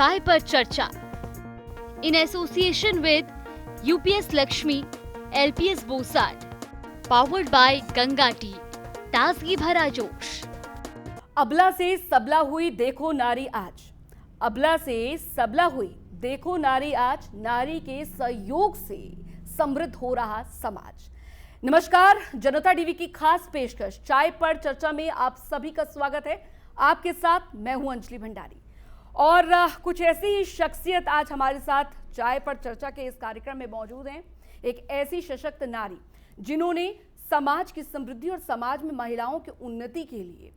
चाय पर चर्चा in association with UPS Lakshmi, LPS Bosat, powered by Ganga tea, ताजगी भरा जोश। अबला से सबला हुई देखो नारी आज, अबला से सबला हुई देखो नारी आज, नारी के सहयोग से समृद्ध हो रहा समाज। नमस्कार, जनता टीवी की खास पेशकश चाय पर चर्चा में आप सभी का स्वागत है। आपके साथ मैं हूं अंजलि भंडारी और कुछ ऐसी ही शख्सियत आज हमारे साथ चाय पर चर्चा के इस कार्यक्रम में मौजूद हैं। एक ऐसी सशक्त नारी जिन्होंने समाज की समृद्धि और समाज में महिलाओं की उन्नति के लिए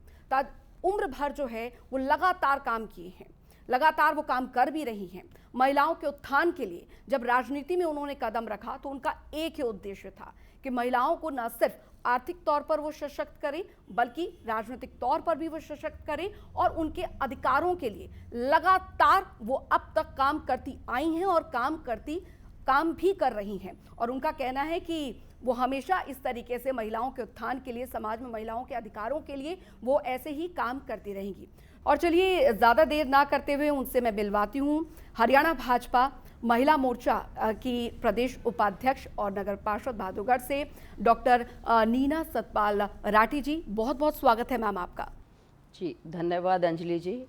उम्र भर जो है वो लगातार काम किए हैं, लगातार वो काम कर भी रही हैं। महिलाओं के उत्थान के लिए जब राजनीति में उन्होंने कदम रखा तो उनका एक ही उद्देश्य था कि महिलाओं को न सिर्फ आर्थिक तौर पर वो सशक्त करें बल्कि राजनीतिक तौर पर भी वो सशक्त करें और उनके अधिकारों के लिए लगातार वो अब तक काम करती आई हैं और काम भी कर रही हैं। और उनका कहना है कि वो हमेशा इस तरीके से महिलाओं के उत्थान के लिए, समाज में महिलाओं के अधिकारों के लिए वो ऐसे ही काम करती रहेंगी। और चलिए ज़्यादा देर ना करते हुए उनसे मैं मिलवाती हूँ हरियाणा भाजपा महिला मोर्चा की प्रदेश उपाध्यक्ष और नगर पार्षद भादुगढ़ से डॉक्टर नीना सतपाल राठी जी। बहुत बहुत स्वागत है मैम आपका। जी धन्यवाद अंजलि जी,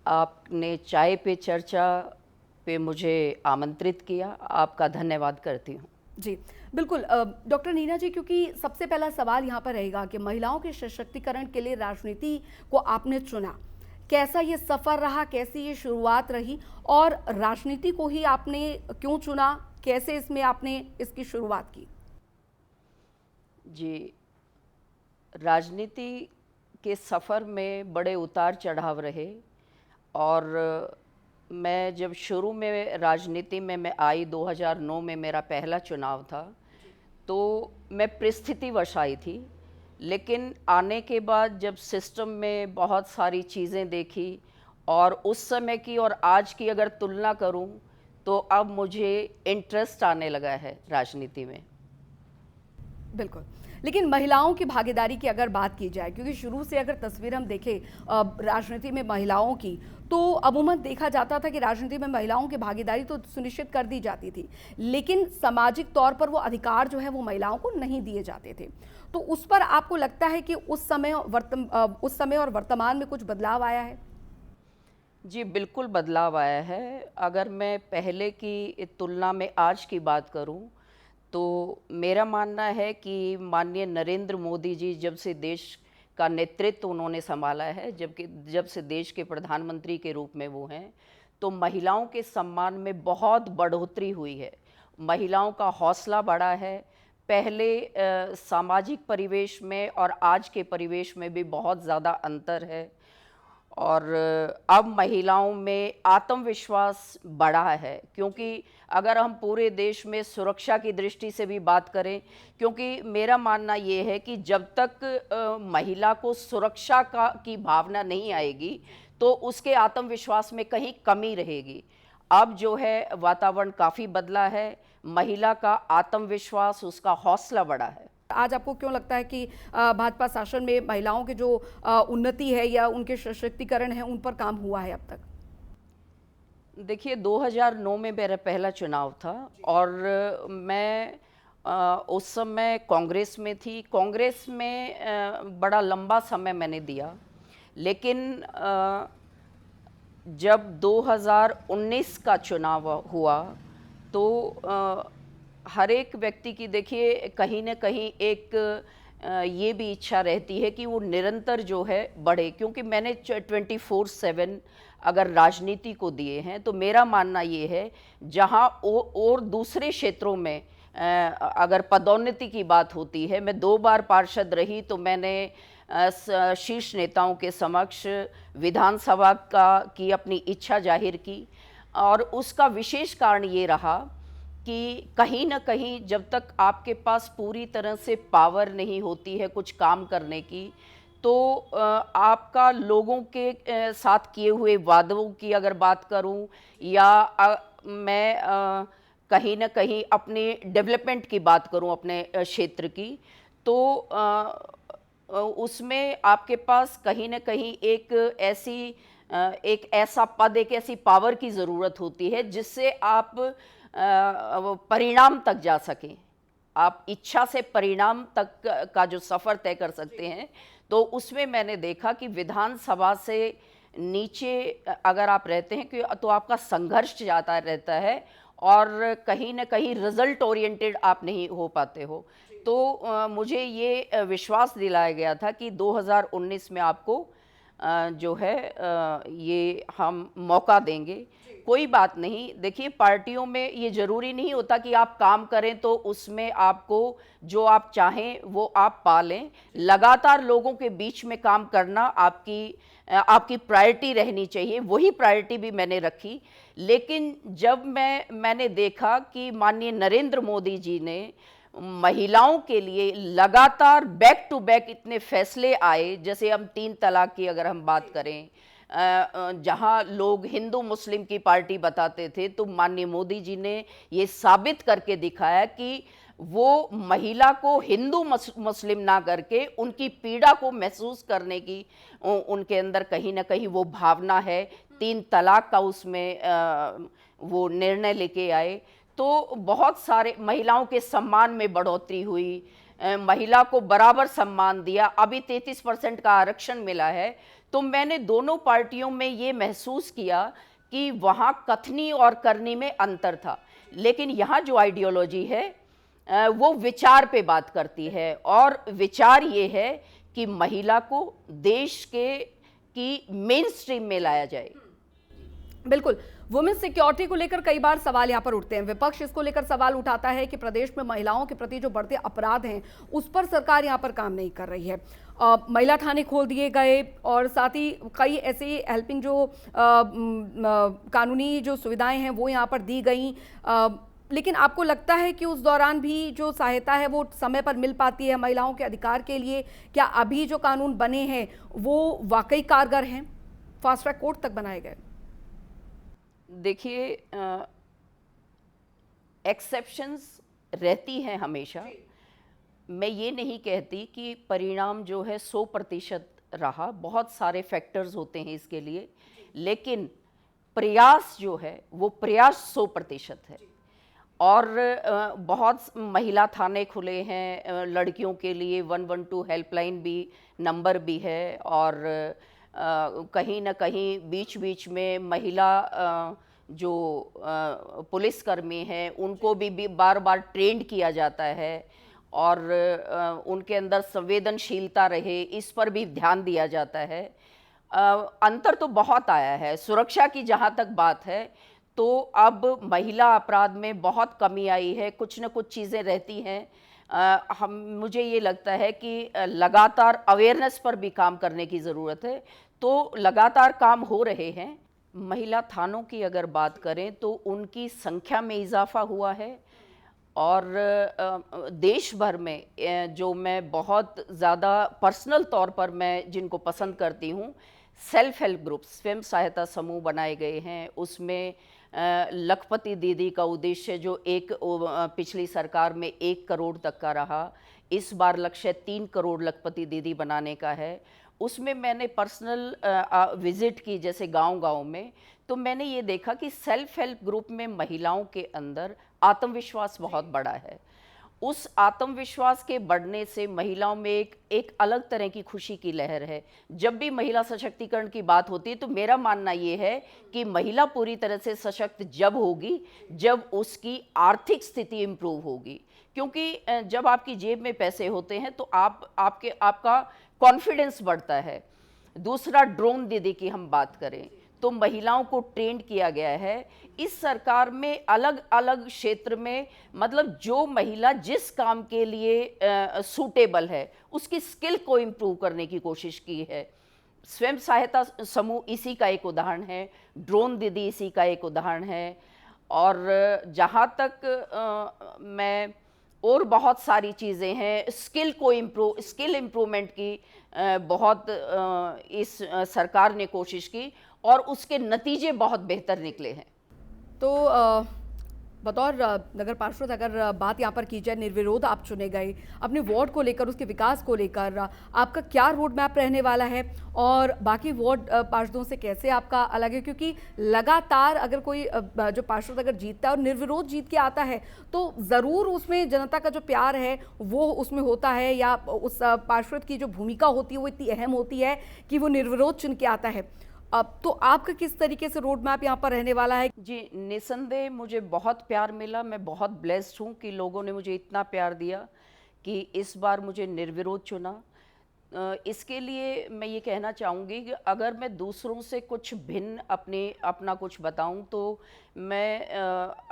आपने चाय पे चर्चा पे मुझे आमंत्रित किया, आपका धन्यवाद करती हूँ। जी बिल्कुल डॉक्टर नीना जी, क्योंकि सबसे पहला सवाल यहाँ पर रहेगा कि महिलाओं के सशक्तिकरण के लिए राजनीति को आपने चुना, कैसा ये सफ़र रहा, कैसी ये शुरुआत रही और राजनीति को ही आपने क्यों चुना, कैसे इसमें आपने इसकी शुरुआत की? जी, राजनीति के सफ़र में बड़े उतार चढ़ाव रहे और मैं जब शुरू में राजनीति में मैं आई 2009 में मेरा पहला चुनाव था, तो मैं परिस्थितिवश आई थी। लेकिन आने के बाद जब सिस्टम में बहुत सारी चीज़ें देखी और उस समय की और आज की अगर तुलना करूं तो अब मुझे इंटरेस्ट आने लगा है राजनीति में। बिल्कुल, लेकिन महिलाओं की भागीदारी की अगर बात की जाए, क्योंकि शुरू से अगर तस्वीर हम देखें राजनीति में महिलाओं की, तो अमूमन देखा जाता था कि राजनीति में महिलाओं की भागीदारी तो सुनिश्चित कर दी जाती थी, लेकिन सामाजिक तौर पर वो अधिकार जो है वो महिलाओं को नहीं दिए जाते थे। तो उस पर आपको लगता है कि उस समय और वर्तमान में कुछ बदलाव आया है? जी बिल्कुल बदलाव आया है। अगर मैं पहले की तुलना में आज की बात करूं तो मेरा मानना है कि माननीय नरेंद्र मोदी जी जब से देश का नेतृत्व उन्होंने संभाला है, जब से देश के प्रधानमंत्री के रूप में वो हैं, तो महिलाओं के सम्मान में बहुत बढ़ोतरी हुई है। महिलाओं का हौसला बढ़ा है। पहले सामाजिक परिवेश में और आज के परिवेश में भी बहुत ज़्यादा अंतर है और अब महिलाओं में आत्मविश्वास बढ़ा है। क्योंकि अगर हम पूरे देश में सुरक्षा की दृष्टि से भी बात करें, क्योंकि मेरा मानना ये है कि जब तक महिला को सुरक्षा की भावना नहीं आएगी तो उसके आत्मविश्वास में कहीं कमी रहेगी। अब जो है वातावरण काफ़ी बदला है, महिला का आत्मविश्वास, उसका हौसला बढ़ा है। आज आपको क्यों लगता है कि भाजपा शासन में महिलाओं की जो उन्नति है या उनके सशक्तिकरण है उन पर काम हुआ है अब तक? देखिए 2009 में मेरा पहला चुनाव था और मैं उस समय कांग्रेस में थी। कांग्रेस में बड़ा लंबा समय मैंने दिया, लेकिन जब 2019 का चुनाव हुआ तो हर एक व्यक्ति की देखिए कहीं ना कहीं एक ये भी इच्छा रहती है कि वो निरंतर जो है बढ़े, क्योंकि मैंने 24/7 अगर राजनीति को दिए हैं तो मेरा मानना ये है जहाँ और दूसरे क्षेत्रों में अगर पदोन्नति की बात होती है, मैं 2 बार पार्षद रही तो मैंने शीर्ष नेताओं के समक्ष विधानसभा की अपनी इच्छा जाहिर की और उसका विशेष कारण ये रहा कि कहीं ना कहीं जब तक आपके पास पूरी तरह से पावर नहीं होती है कुछ काम करने की, तो आपका लोगों के साथ किए हुए वादों की अगर बात करूं या मैं कहीं ना कहीं अपने डेवलपमेंट की बात करूं अपने क्षेत्र की, तो उसमें आपके पास कहीं ना कहीं एक ऐसी एक ऐसा पद, एक ऐसी पावर की ज़रूरत होती है जिससे आप परिणाम तक जा सकें, आप इच्छा से परिणाम तक का जो सफ़र तय कर सकते हैं। तो उसमें मैंने देखा कि विधानसभा से नीचे अगर आप रहते हैं कि तो आपका संघर्ष ज़्यादा रहता है और कहीं न कहीं रिजल्ट ओरिएंटेड आप नहीं हो पाते हो। तो मुझे ये विश्वास दिलाया गया था कि 2019 में आपको जो है ये हम मौका देंगे। कोई बात नहीं, देखिए पार्टियों में ये ज़रूरी नहीं होता कि आप काम करें तो उसमें आपको जो आप चाहें वो आप पा लें। लगातार लोगों के बीच में काम करना आपकी प्रायोरिटी रहनी चाहिए, वही प्रायोरिटी भी मैंने रखी। लेकिन जब मैंने देखा कि माननीय नरेंद्र मोदी जी ने महिलाओं के लिए लगातार बैक टू बैक इतने फैसले आए, जैसे हम 3 तलाक की अगर हम बात करें, जहां लोग हिंदू मुस्लिम की पार्टी बताते थे, तो माननीय मोदी जी ने ये साबित करके दिखाया कि वो महिला को हिंदू मुस्लिम ना करके उनकी पीड़ा को महसूस करने की उनके अंदर कहीं ना कहीं वो भावना है। 3 तलाक का उसमें वो निर्णय लेके आए, तो बहुत सारे महिलाओं के सम्मान में बढ़ोतरी हुई, महिला को बराबर सम्मान दिया, अभी 33% का आरक्षण मिला है। तो मैंने दोनों पार्टियों में ये महसूस किया कि वहाँ कथनी और करनी में अंतर था, लेकिन यहाँ जो आइडियोलॉजी है वो विचार पे बात करती है, और विचार ये है कि महिला को देश की मेन स्ट्रीम में लाया जाए। बिल्कुल, वुमेन सिक्योरिटी को लेकर कई बार सवाल यहाँ पर उठते हैं। विपक्ष इसको लेकर सवाल उठाता है कि प्रदेश में महिलाओं के प्रति जो बढ़ते अपराध हैं उस पर सरकार यहाँ पर काम नहीं कर रही है। महिला थाने खोल दिए गए और साथ ही कई ऐसे हेल्पिंग जो कानूनी जो सुविधाएं हैं वो यहाँ पर दी गई, लेकिन आपको लगता है कि उस दौरान भी जो सहायता है वो समय पर मिल पाती है महिलाओं के अधिकार के लिए? क्या अभी जो कानून बने हैं वो वाकई कारगर हैं, फास्ट ट्रैक कोर्ट तक बनाए गए? देखिए, एक्सेप्शंस रहती हैं हमेशा। मैं ये नहीं कहती कि परिणाम जो है 100% रहा, बहुत सारे फैक्टर्स होते हैं इसके लिए, लेकिन प्रयास जो है वो प्रयास 100% है। और बहुत महिला थाने खुले हैं लड़कियों के लिए, 112 हेल्पलाइन भी नंबर भी है, और कहीं ना कहीं बीच बीच में महिला जो पुलिसकर्मी हैं उनको भी बार बार ट्रेंड किया जाता है, और उनके अंदर संवेदनशीलता रहे इस पर भी ध्यान दिया जाता है। अंतर तो बहुत आया है। सुरक्षा की जहाँ तक बात है तो अब महिला अपराध में बहुत कमी आई है, कुछ न कुछ चीज़ें रहती हैं। मुझे ये लगता है कि लगातार अवेयरनेस पर भी काम करने की ज़रूरत है, तो लगातार काम हो रहे हैं। महिला थानों की अगर बात करें तो उनकी संख्या में इजाफा हुआ है, और देश भर में जो मैं बहुत ज़्यादा पर्सनल तौर पर मैं जिनको पसंद करती हूँ, सेल्फ हेल्प ग्रुप, स्वयं सहायता समूह बनाए गए हैं। उसमें लखपति दीदी का उद्देश्य जो पिछली सरकार में 1 करोड़ तक का रहा, इस बार लक्ष्य 3 करोड़ लखपति दीदी बनाने का है। उसमें मैंने पर्सनल विजिट की जैसे गांव-गांव में, तो मैंने ये देखा कि सेल्फ हेल्प ग्रुप में महिलाओं के अंदर आत्मविश्वास बहुत बड़ा है। उस आत्मविश्वास के बढ़ने से महिलाओं में एक अलग तरह की खुशी की लहर है। जब भी महिला सशक्तिकरण की बात होती है तो मेरा मानना ये है कि महिला पूरी तरह से सशक्त जब होगी जब उसकी आर्थिक स्थिति इम्प्रूव होगी, क्योंकि जब आपकी जेब में पैसे होते हैं तो आपका कॉन्फिडेंस बढ़ता है। दूसरा, ड्रोन दीदी की हम बात करें तो महिलाओं को ट्रेंड किया गया है इस सरकार में अलग अलग क्षेत्र में, मतलब जो महिला जिस काम के लिए सूटेबल है उसकी स्किल को इम्प्रूव करने की कोशिश की है। स्वयं सहायता समूह इसी का एक उदाहरण है, ड्रोन दीदी इसी का एक उदाहरण है। और जहाँ तक मैं और बहुत सारी चीज़ें हैं, स्किल इम्प्रूवमेंट की बहुत इस सरकार ने कोशिश की और उसके नतीजे बहुत बेहतर निकले हैं। तो बतौर नगर पार्षद अगर बात यहाँ पर की जाए, निर्विरोध आप चुने गए, अपने वार्ड को लेकर, उसके विकास को लेकर आपका क्या रोड मैप रहने वाला है और बाकी वार्ड पार्षदों से कैसे आपका अलग है? क्योंकि लगातार अगर कोई जो पार्षद अगर जीतता है और निर्विरोध जीत के आता है तो ज़रूर उसमें जनता का जो प्यार है वो उसमें होता है, या उस पार्षद की जो भूमिका होती है वो इतनी अहम होती है कि वो निर्विरोध चुन के आता है। अब तो आपका किस तरीके से रोड मैप यहाँ पर रहने वाला है? जी, निसंदेह मुझे बहुत प्यार मिला। मैं बहुत ब्लेस्ड हूँ कि लोगों ने मुझे इतना प्यार दिया कि इस बार मुझे निर्विरोध चुना। इसके लिए मैं ये कहना चाहूँगी कि अगर मैं दूसरों से कुछ भिन्न अपना कुछ बताऊँ तो मैं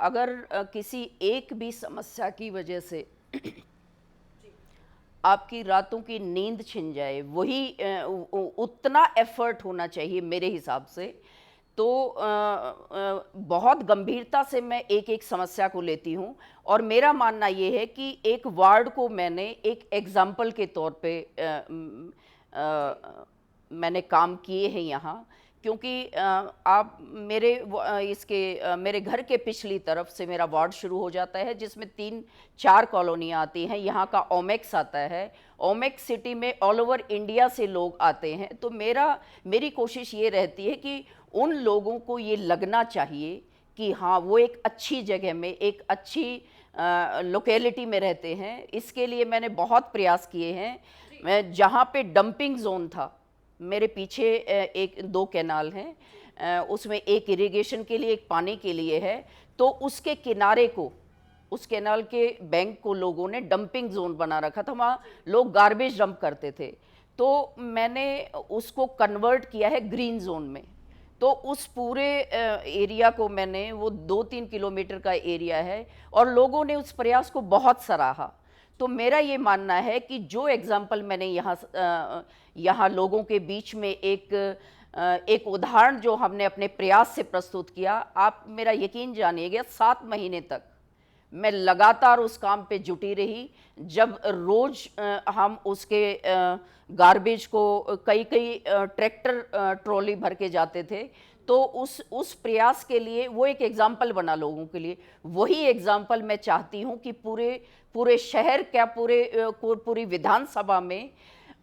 अगर किसी एक भी समस्या की वजह से आपकी रातों की नींद छिन जाए, वही उतना एफर्ट होना चाहिए मेरे हिसाब से। तो बहुत गंभीरता से मैं एक एक समस्या को लेती हूँ और मेरा मानना ये है कि एक वार्ड को मैंने एक एग्जाम्पल के तौर पे मैंने काम किए हैं यहाँ, क्योंकि आप मेरे घर के पिछली तरफ से मेरा वार्ड शुरू हो जाता है जिसमें 3-4 कॉलोनियाँ आती हैं। यहाँ का ओमेक्स आता है। ओमेक्स सिटी में ऑल ओवर इंडिया से लोग आते हैं। तो मेरी कोशिश ये रहती है कि उन लोगों को ये लगना चाहिए कि हाँ, वो एक अच्छी जगह में, एक अच्छी लोकेलिटी में रहते हैं। इसके लिए मैंने बहुत प्रयास किए हैं। मैं जहाँ पे डंपिंग जोन था, मेरे पीछे 1-2 कैनाल हैं, उसमें एक इरिगेशन के लिए, एक पानी के लिए है। तो उसके किनारे को, उस कैनाल के बैंक को लोगों ने डंपिंग जोन बना रखा था। वहाँ लोग गार्बेज डंप करते थे। तो मैंने उसको कन्वर्ट किया है ग्रीन जोन में। तो उस पूरे एरिया को मैंने, वो 2-3 किलोमीटर का एरिया है और लोगों ने उस प्रयास को बहुत सराहा। तो मेरा ये मानना है कि जो एग्जाम्पल मैंने यहाँ लोगों के बीच में एक उदाहरण जो हमने अपने प्रयास से प्रस्तुत किया, आप मेरा यकीन जानिएगा 7 महीने तक मैं लगातार उस काम पे जुटी रही। जब रोज हम उसके गार्बेज को कई ट्रैक्टर ट्रॉली भर के जाते थे, तो उस प्रयास के लिए वो एक एग्जाम्पल बना लोगों के लिए। वही एग्जाम्पल मैं चाहती हूँ कि पूरे शहर, क्या पूरी विधानसभा में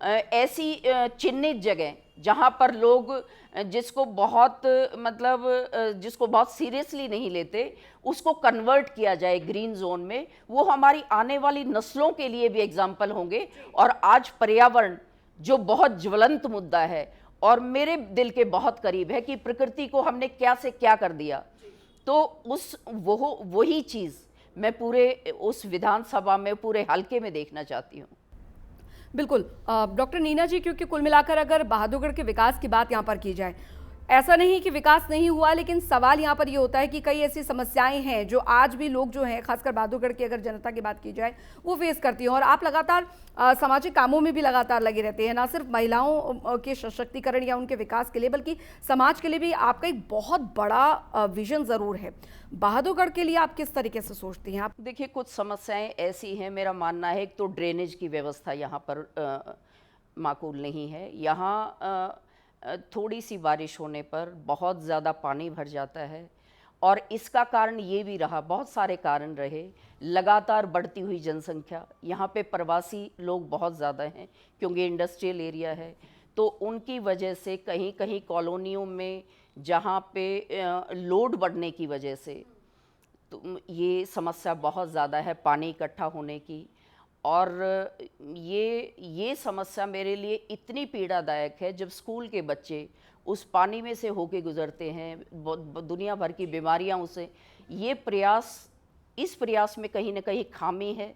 ऐसी चिन्हित जगह जहाँ पर लोग जिसको बहुत सीरियसली नहीं लेते, उसको कन्वर्ट किया जाए ग्रीन जोन में। वो हमारी आने वाली नस्लों के लिए भी एग्जाम्पल होंगे। और आज पर्यावरण जो बहुत ज्वलंत मुद्दा है और मेरे दिल के बहुत करीब है कि प्रकृति को हमने क्या से क्या कर दिया, तो वही चीज़ मैं पूरे उस विधानसभा में, पूरे हलके में देखना चाहती हूँ। बिल्कुल डॉक्टर नीना जी, क्योंकि कुल मिलाकर अगर बहादुरगढ़ के विकास की बात यहाँ पर की जाए, ऐसा नहीं कि विकास नहीं हुआ, लेकिन सवाल यहाँ पर ये होता है कि कई ऐसी समस्याएं हैं जो आज भी लोग जो हैं, खासकर बहादुरगढ़ की अगर जनता की बात की जाए, वो फेस करती हैं। और आप लगातार सामाजिक कामों में भी लगातार लगे रहते हैं, ना सिर्फ महिलाओं के सशक्तिकरण या उनके विकास के लिए, बल्कि समाज के लिए भी आपका एक बहुत बड़ा विजन ज़रूर है। बहादुरगढ़ के लिए आप किस तरीके से सोचती हैं? आप देखिए, कुछ समस्याएं ऐसी हैं, मेरा मानना है, एक तो ड्रेनेज की व्यवस्था यहाँ पर माकूल नहीं है। यहाँ थोड़ी सी बारिश होने पर बहुत ज़्यादा पानी भर जाता है और इसका कारण ये भी रहा, बहुत सारे कारण रहे। लगातार बढ़ती हुई जनसंख्या, यहाँ पे प्रवासी लोग बहुत ज़्यादा हैं क्योंकि इंडस्ट्रियल एरिया है, तो उनकी वजह से कहीं कहीं कॉलोनियों में जहाँ पे लोड बढ़ने की वजह से तो ये समस्या बहुत ज़्यादा है पानी इकट्ठा होने की। और ये समस्या मेरे लिए इतनी पीड़ादायक है जब स्कूल के बच्चे उस पानी में से होके गुजरते हैं, दुनिया भर की बीमारियां उसे। इस प्रयास में कहीं ना कहीं खामी है।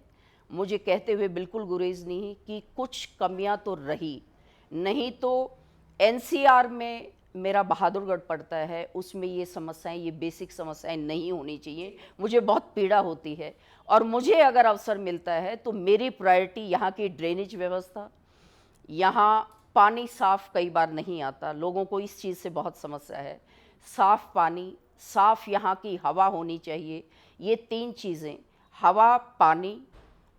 मुझे कहते हुए बिल्कुल गुरेज नहीं कि कुछ कमियां तो रही, नहीं तो एनसीआर में मेरा बहादुरगढ़ पड़ता है, उसमें ये समस्याएं, ये बेसिक समस्याएं नहीं होनी चाहिए। मुझे बहुत पीड़ा होती है और मुझे अगर अवसर मिलता है तो मेरी प्रायोरिटी यहाँ की ड्रेनेज व्यवस्था, यहाँ पानी साफ़ कई बार नहीं आता, लोगों को इस चीज़ से बहुत समस्या है। साफ़ पानी, साफ़ यहाँ की हवा होनी चाहिए। ये 3 चीज़ें, हवा, पानी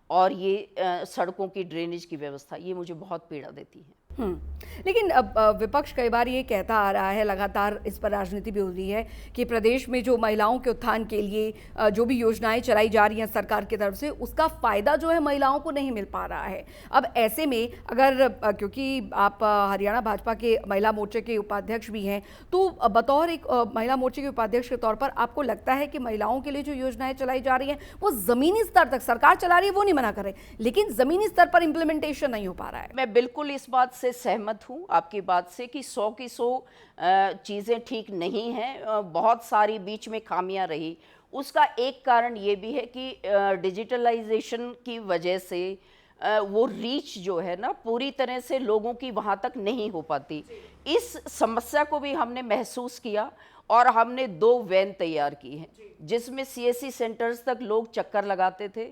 और ये सड़कों की ड्रेनेज की व्यवस्था, ये मुझे बहुत पीड़ा देती है। लेकिन अब विपक्ष कई बार ये कहता आ रहा है, लगातार इस पर राजनीति भी हो रही है कि प्रदेश में जो महिलाओं के उत्थान के लिए जो भी योजनाएं चलाई जा रही हैं सरकार की तरफ से, उसका फायदा जो है महिलाओं को नहीं मिल पा रहा है। अब ऐसे में अगर क्योंकि आप हरियाणा भाजपा के महिला मोर्चे के उपाध्यक्ष भी हैं, तो बतौर एक महिला मोर्चे के उपाध्यक्ष के तौर पर आपको लगता है कि महिलाओं के लिए जो योजनाएं चलाई जा रही हैं वो जमीनी स्तर तक, सरकार चला रही है वो नहीं मना कर रही, लेकिन जमीनी स्तर पर इंप्लीमेंटेशन नहीं हो पा रहा है? मैं बिल्कुल इस बात से सहमत हूँ आपकी बात से कि 100 की 100 चीज़ें ठीक नहीं हैं, बहुत सारी बीच में खामियां रही। उसका एक कारण ये भी है कि डिजिटलाइजेशन की वजह से वो रीच जो है ना पूरी तरह से लोगों की वहाँ तक नहीं हो पाती। इस समस्या को भी हमने महसूस किया और हमने 2 वैन तैयार की हैं जिसमें सीएससी सेंटर्स तक लोग चक्कर लगाते थे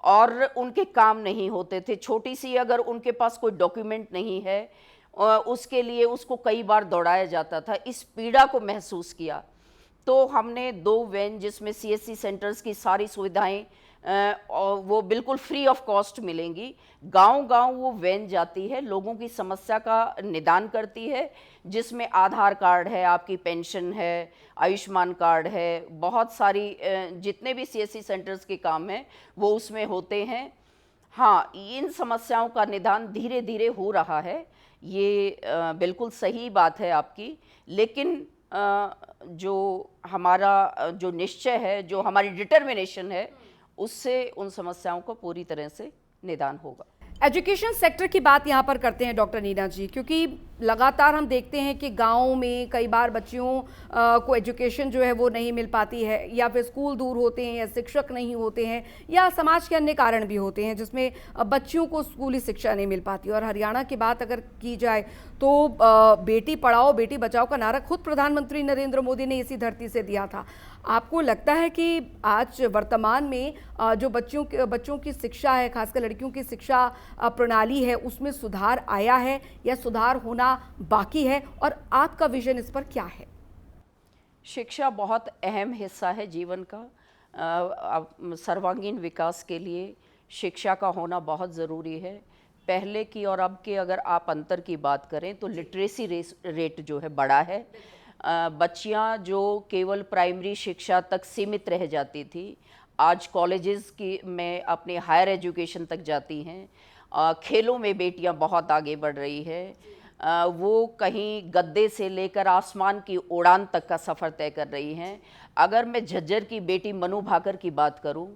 और उनके काम नहीं होते थे। छोटी सी अगर उनके पास कोई डॉक्यूमेंट नहीं है उसके लिए उसको कई बार दौड़ाया जाता था। इस पीड़ा को महसूस किया तो हमने 2 वैन जिसमें सीएससी सेंटर्स की सारी सुविधाएं और वो बिल्कुल फ्री ऑफ कॉस्ट मिलेंगी, गांव-गांव वो वैन जाती है, लोगों की समस्या का निदान करती है, जिसमें आधार कार्ड है, आपकी पेंशन है, आयुष्मान कार्ड है, बहुत सारी जितने भी सीएससी सेंटर्स के काम हैं वो उसमें होते हैं। हाँ, इन समस्याओं का निदान धीरे-धीरे हो रहा है, ये बिल्कुल सही बात है आपकी, लेकिन जो हमारा जो निश्चय है, जो हमारी डिटर्मिनेशन है, उससे उन समस्याओं को पूरी तरह से निदान होगा। एजुकेशन सेक्टर की बात यहाँ पर करते हैं डॉक्टर नीना जी, क्योंकि लगातार हम देखते हैं कि गाँव में कई बार बच्चियों को एजुकेशन जो है वो नहीं मिल पाती है, या फिर स्कूल दूर होते हैं, या शिक्षक नहीं होते हैं, या समाज के अन्य कारण भी होते हैं जिसमें बच्चियों को स्कूली शिक्षा नहीं मिल पाती। और हरियाणा की बात अगर की जाए तो बेटी पढ़ाओ बेटी बचाओ का नारा खुद प्रधानमंत्री नरेंद्र मोदी ने इसी धरती से दिया था। आपको लगता है कि आज वर्तमान में जो बच्चों की शिक्षा है, खासकर लड़कियों की शिक्षा प्रणाली है, उसमें सुधार आया है या सुधार होना बाकी है, और आपका विजन इस पर क्या है? शिक्षा बहुत अहम हिस्सा है जीवन का। सर्वांगीण विकास के लिए शिक्षा का होना बहुत ज़रूरी है। पहले की और अब के अगर आप अंतर की बात करें तो लिटरेसी रेट जो है बड़ा है। बच्चियां जो केवल प्राइमरी शिक्षा तक सीमित रह जाती थी, आज कॉलेजेस की में अपने हायर एजुकेशन तक जाती हैं। खेलों में बेटियां बहुत आगे बढ़ रही है। वो कहीं गद्दे से लेकर आसमान की उड़ान तक का सफ़र तय कर रही हैं। अगर मैं झज्जर की बेटी मनु भाकर की बात करूं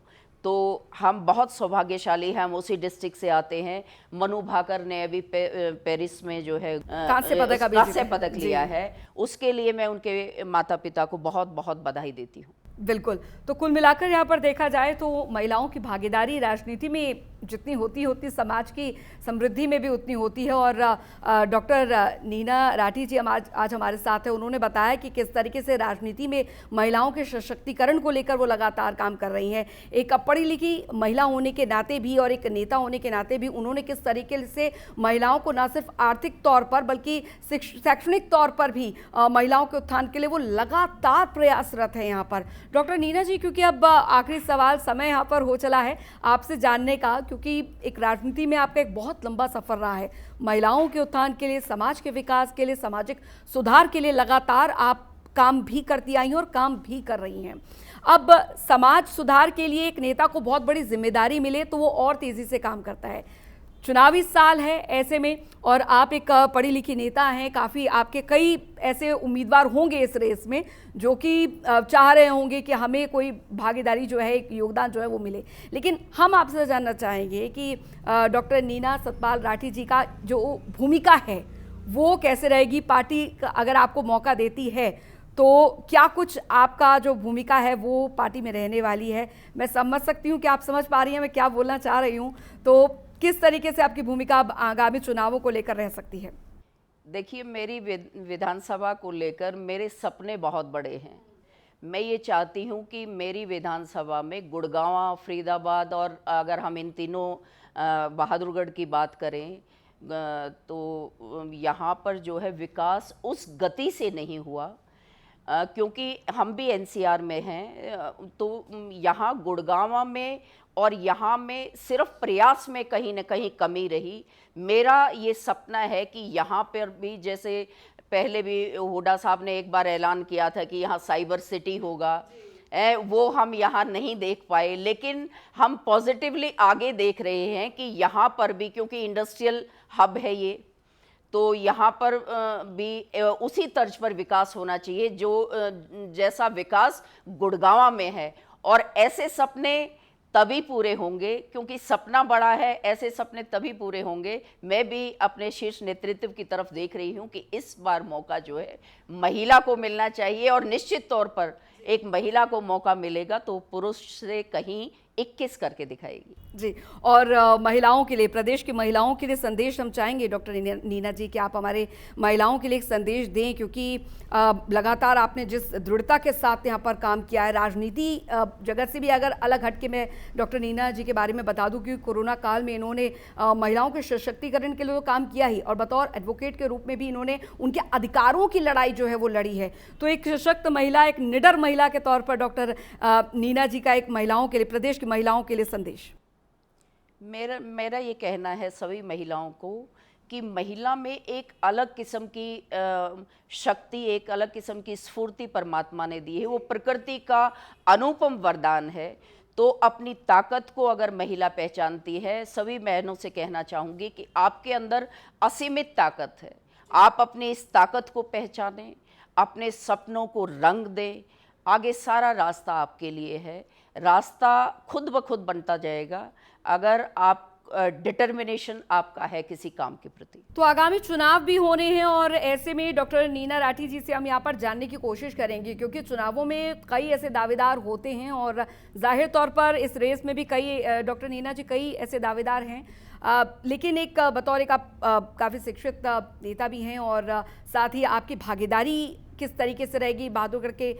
तो हम बहुत सौभाग्यशाली हैं, हम उसी डिस्ट्रिक्ट से आते हैं। मनु भाकर ने अभी पेरिस में जो है कांस्य पदक लिया है, उसके लिए मैं उनके माता पिता को बहुत बहुत बधाई देती हूँ। बिल्कुल, तो कुल मिलाकर यहाँ पर देखा जाए तो महिलाओं की भागीदारी राजनीति में जितनी होती समाज की समृद्धि में भी उतनी होती है। और डॉक्टर नीना राठी जी आज हमारे साथ है। उन्होंने बताया कि किस तरीके से राजनीति में महिलाओं के सशक्तिकरण को लेकर वो लगातार काम कर रही हैं। एक पढ़ी लिखी महिला होने के नाते भी और एक नेता होने के नाते भी उन्होंने किस तरीके से महिलाओं को न सिर्फ आर्थिक तौर पर बल्कि शैक्षणिक तौर पर भी महिलाओं के उत्थान के लिए वो लगातार प्रयासरत है यहाँ पर। डॉक्टर नीना जी, क्योंकि अब आखिरी सवाल समय यहाँ पर हो चला है आपसे जानने का, क्योंकि एक राजनीति में आपका एक बहुत लंबा सफर रहा है, महिलाओं के उत्थान के लिए, समाज के विकास के लिए, सामाजिक सुधार के लिए लगातार आप काम भी करती आई हैं और काम भी कर रही हैं। अब समाज सुधार के लिए एक नेता को बहुत बड़ी जिम्मेदारी मिले तो वो और तेजी से काम करता है। चुनावी साल है ऐसे में, और आप एक पढ़ी लिखी नेता हैं, काफ़ी आपके कई ऐसे उम्मीदवार होंगे इस रेस में जो कि चाह रहे होंगे कि हमें कोई भागीदारी जो है, एक योगदान जो है वो मिले। लेकिन हम आपसे जानना चाहेंगे कि डॉक्टर नीना सतपाल राठी जी का जो भूमिका है वो कैसे रहेगी? पार्टी अगर आपको मौका देती है तो क्या कुछ आपका जो भूमिका है वो पार्टी में रहने वाली है? मैं समझ सकती हूँ कि आप समझ पा रही हैं मैं क्या बोलना चाह रही हूँ, तो किस तरीके से आपकी भूमिका आगामी चुनावों को लेकर रह सकती है? देखिए, मेरी विधानसभा को लेकर मेरे सपने बहुत बड़े हैं। मैं ये चाहती हूँ कि मेरी विधानसभा में गुड़गांव, फरीदाबाद, और अगर हम इन तीनों बहादुरगढ़ की बात करें तो यहाँ पर जो है विकास उस गति से नहीं हुआ क्योंकि हम भी एनसीआर में हैं, तो यहाँ गुड़गांव में और यहाँ में सिर्फ प्रयास में कहीं ना कहीं कमी रही। मेरा ये सपना है कि यहाँ पर भी, जैसे पहले भी हुड्डा साहब ने एक बार ऐलान किया था कि यहाँ साइबर सिटी होगा, वो हम यहाँ नहीं देख पाए, लेकिन हम पॉजिटिवली आगे देख रहे हैं कि यहाँ पर भी, क्योंकि इंडस्ट्रियल हब है ये, तो यहाँ पर भी उसी तर्ज पर विकास होना चाहिए जो जैसा विकास गुड़गांव में है। और ऐसे सपने तभी पूरे होंगे, क्योंकि सपना बड़ा है, ऐसे सपने तभी पूरे होंगे। मैं भी अपने शीर्ष नेतृत्व की तरफ देख रही हूँ कि इस बार मौका जो है महिला को मिलना चाहिए, और निश्चित तौर पर एक महिला को मौका मिलेगा तो पुरुष से कहीं 21 करके दिखाएगी। जी, और महिलाओं के लिए, प्रदेश की महिलाओं के लिए संदेश हम चाहेंगे डॉक्टर नीना जी कि आप हमारे महिलाओं के लिए एक संदेश दें, क्योंकि लगातार आपने जिस दृढ़ता के साथ यहाँ पर काम किया है, राजनीति जगत से भी अगर अलग हटके मैं डॉक्टर नीना जी के बारे में बता दूं कि कोरोना काल में इन्होंने महिलाओं के सशक्तिकरण के लिए तो काम किया ही, और बतौर एडवोकेट के रूप में भी इन्होंने उनके अधिकारों की लड़ाई जो है वो लड़ी है। तो एक सशक्त महिला, एक निडर महिला के तौर पर डॉक्टर नीना जी का एक महिलाओं के लिए, प्रदेश की महिलाओं के लिए संदेश। मेरा ये कहना है सभी महिलाओं को कि महिला में एक अलग किस्म की शक्ति, एक अलग किस्म की स्फूर्ति परमात्मा ने दी है, वो प्रकृति का अनुपम वरदान है। तो अपनी ताकत को अगर महिला पहचानती है, सभी बहनों से कहना चाहूँगी कि आपके अंदर असीमित ताकत है, आप अपनी इस ताकत को पहचानें, अपने सपनों को रंग दें, आगे सारा रास्ता आपके लिए है, रास्ता खुद ब खुद बनता जाएगा अगर आप डिटर्मिनेशन आपका है किसी काम के प्रति। तो आगामी चुनाव भी होने हैं, और ऐसे में डॉक्टर नीना राठी जी से हम यहाँ पर जानने की कोशिश करेंगे, क्योंकि चुनावों में कई ऐसे दावेदार होते हैं और जाहिर तौर पर इस रेस में भी कई, डॉक्टर नीना जी, कई ऐसे दावेदार हैं, लेकिन एक बतौर एक आप काफ़ी शिक्षित नेता भी हैं, और साथ ही आपकी भागीदारी किस तरीके से रहेगी बहादुरगढ़ के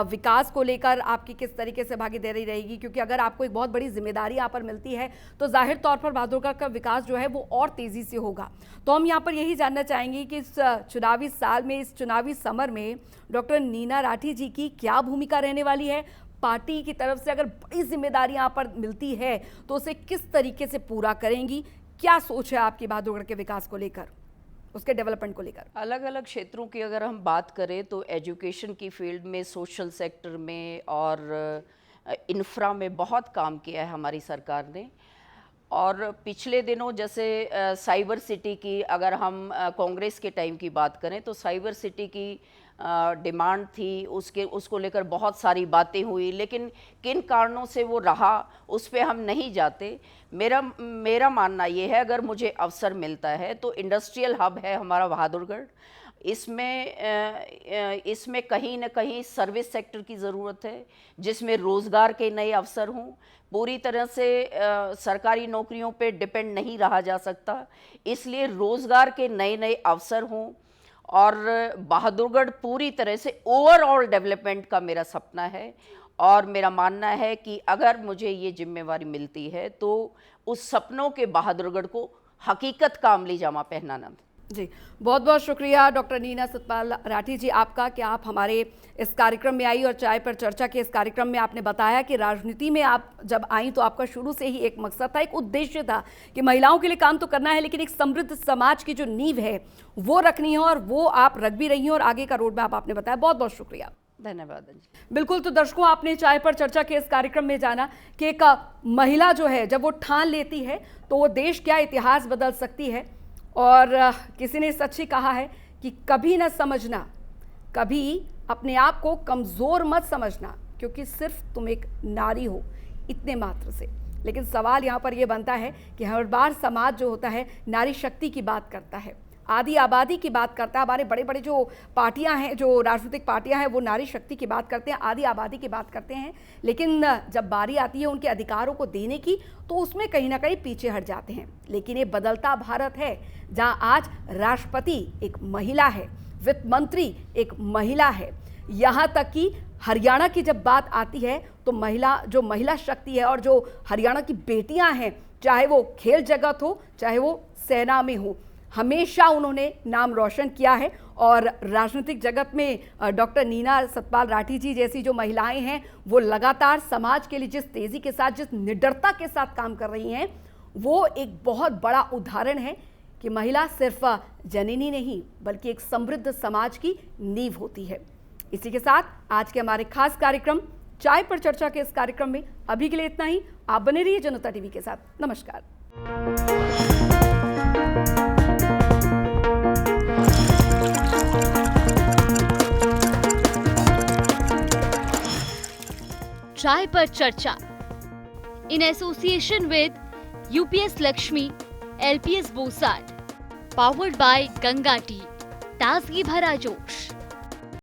विकास को लेकर, आपकी किस तरीके से भागीदारी रहेगी, क्योंकि अगर आपको एक बहुत बड़ी जिम्मेदारी यहाँ पर मिलती है तो जाहिर तौर पर बहादुरगढ़ का विकास जो है वो और तेज़ी से होगा। तो हम यहाँ पर यही जानना चाहेंगे कि इस चुनावी साल में, इस चुनावी समर में डॉक्टर नीना राठी जी की क्या भूमिका रहने वाली है, पार्टी की तरफ से अगर बड़ी जिम्मेदारी यहाँ पर मिलती है तो उसे किस तरीके से पूरा करेंगी, क्या सोच है आपकी बहादुरगढ़ के विकास को लेकर, उसके डेवलपमेंट को लेकर? अलग अलग क्षेत्रों की अगर हम बात करें तो एजुकेशन की फील्ड में, सोशल सेक्टर में और इंफ्रा में बहुत काम किया है हमारी सरकार ने। और पिछले दिनों जैसे साइबर सिटी की अगर हम कांग्रेस के टाइम की बात करें तो साइबर सिटी की डिमांड थी, उसको लेकर बहुत सारी बातें हुई, लेकिन किन कारणों से वो रहा उस पर हम नहीं जाते। मेरा मानना ये है, अगर मुझे अवसर मिलता है तो इंडस्ट्रियल हब है हमारा बहादुरगढ़, इसमें कहीं ना कहीं सर्विस सेक्टर की ज़रूरत है जिसमें रोज़गार के नए अवसर हों। पूरी तरह से सरकारी नौकरियों पे डिपेंड नहीं रहा जा सकता, इसलिए रोज़गार के नए नए अवसर हों, और बहादुरगढ़ पूरी तरह से ओवरऑल डेवलपमेंट का मेरा सपना है। और मेरा मानना है कि अगर मुझे ये जिम्मेवारी मिलती है तो उस सपनों के बहादुरगढ़ को हकीकत का अमली जामा पहनाना। जी, बहुत बहुत शुक्रिया डॉक्टर नीना सतपाल राठी जी आपका कि आप हमारे इस कार्यक्रम में आई, और चाय पर चर्चा के इस कार्यक्रम में आपने बताया कि राजनीति में आप जब आई तो आपका शुरू से ही एक मकसद था, एक उद्देश्य था कि महिलाओं के लिए काम तो करना है, लेकिन एक समृद्ध समाज की जो नींव है वो रखनी है, और वो आप रख भी रही हैं, और आगे का रोड मैप आपने बताया। बहुत बहुत शुक्रिया, धन्यवाद। बिल्कुल। तो दर्शकों, आपने चाय पर चर्चा के इस कार्यक्रम में जाना कि एक महिला जो है जब वो ठान लेती है तो वो देश क्या इतिहास बदल सकती है। और किसी ने सच ही कहा है कि कभी न समझना, कभी अपने आप को कमज़ोर मत समझना, क्योंकि सिर्फ तुम एक नारी हो, इतने मात्र से। लेकिन सवाल यहाँ पर यह बनता है कि हर बार समाज जो होता है नारी शक्ति की बात करता है, आदि आबादी की बात करता है। हमारे बड़े बड़े जो पार्टियां हैं, जो राजनीतिक पार्टियां हैं, वो नारी शक्ति की बात करते हैं, आदि आबादी की बात करते हैं, लेकिन जब बारी आती है उनके अधिकारों को देने की तो उसमें कहीं ना कहीं पीछे हट जाते हैं। लेकिन ये बदलता भारत है जहां आज राष्ट्रपति एक महिला है, वित्त मंत्री एक महिला है, यहाँ तक कि हरियाणा की जब बात आती है तो महिला शक्ति है, और जो हरियाणा की बेटियां हैं, चाहे वो खेल जगत हो, चाहे वो सेना में हो, हमेशा उन्होंने नाम रोशन किया है। और राजनीतिक जगत में डॉक्टर नीना सतपाल राठी जी जैसी जो महिलाएं हैं वो लगातार समाज के लिए जिस तेजी के साथ, जिस निडरता के साथ काम कर रही हैं, वो एक बहुत बड़ा उदाहरण है कि महिला सिर्फ जननी नहीं बल्कि एक समृद्ध समाज की नींव होती है। इसी के साथ आज के हमारे खास कार्यक्रम चाय पर चर्चा के इस कार्यक्रम में अभी के लिए इतना ही। आप बने रहिए जनता टीवी के साथ। नमस्कार। चाय पर चर्चा in association with UPS Lakshmi, LPS Bosat, powered by Ganga tea, ताजगी भरा जोश।